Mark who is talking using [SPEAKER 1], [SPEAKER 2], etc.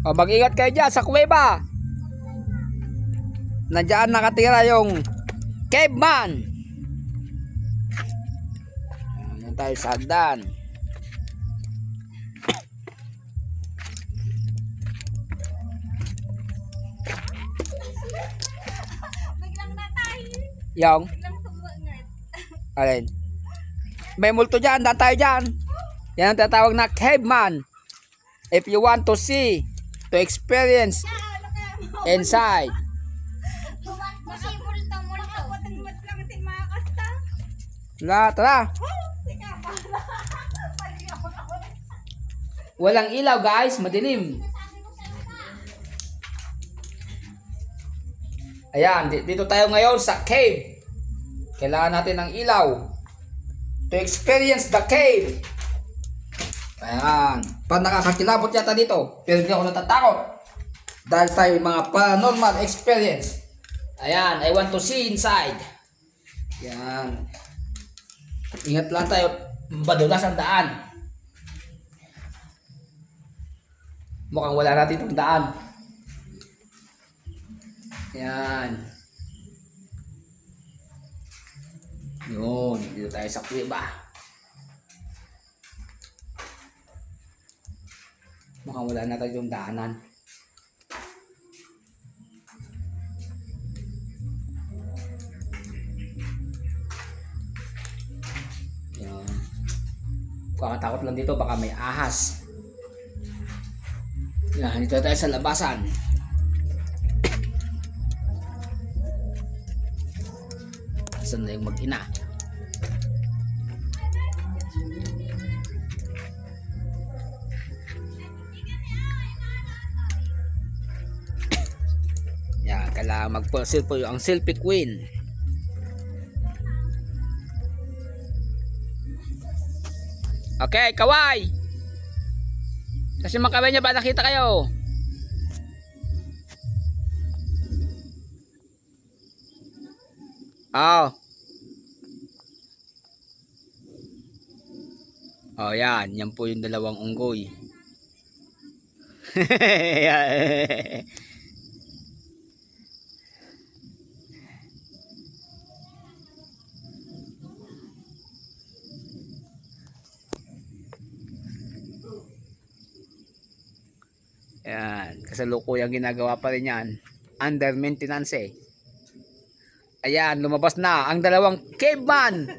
[SPEAKER 1] O, mag-ingat kayo dyan sa kuweba. Nandiyan nakatira yung caveman. Ayan tayo sa hagdan.
[SPEAKER 2] Biglang natay.
[SPEAKER 1] Yung,
[SPEAKER 2] Biglang tumangat.
[SPEAKER 1] alin? May multo dyan, daan tayo dyan. Yan ang tatawag na caveman. If you want to see, to experience
[SPEAKER 2] Ano kaya mo?
[SPEAKER 1] inside.
[SPEAKER 2] Masibol to mo to. Patingmat lang iti makasta.
[SPEAKER 1] Tara.
[SPEAKER 2] Tika pa. Pali ako.
[SPEAKER 1] Walang ilaw guys, madilim. Ayan, dito tayo ngayon sa cave. Kailangan natin ng ilaw to experience the cave. Ayan, pa nakakakilabot yata dito, pero hindi ako natatakot dahil sa mga paranormal experience. Ayan, I want to see inside. Ayan, ingat lang tayo, madulas ang daan. Mukhang wala natin itong daan. Ayan. Yun, dito tayo sa kuweba. Mukhang wala na tayong daanan. Ayan. Kakatakot lang dito, baka may ahas. Yan, dito tayo sa labasan. Saan na yung mag-ina? Yan, kailangan mag-pursue po yung selfie queen. Okay, kaway! Kasi makaway niya ba nakita kayo? Oh. Oh, yan. Yan po yung dalawang unggoy. Yan. Kasalukuyang ginagawa pa rin yan. Under maintenance eh. Ayan, lumabas na ang dalawang caveman.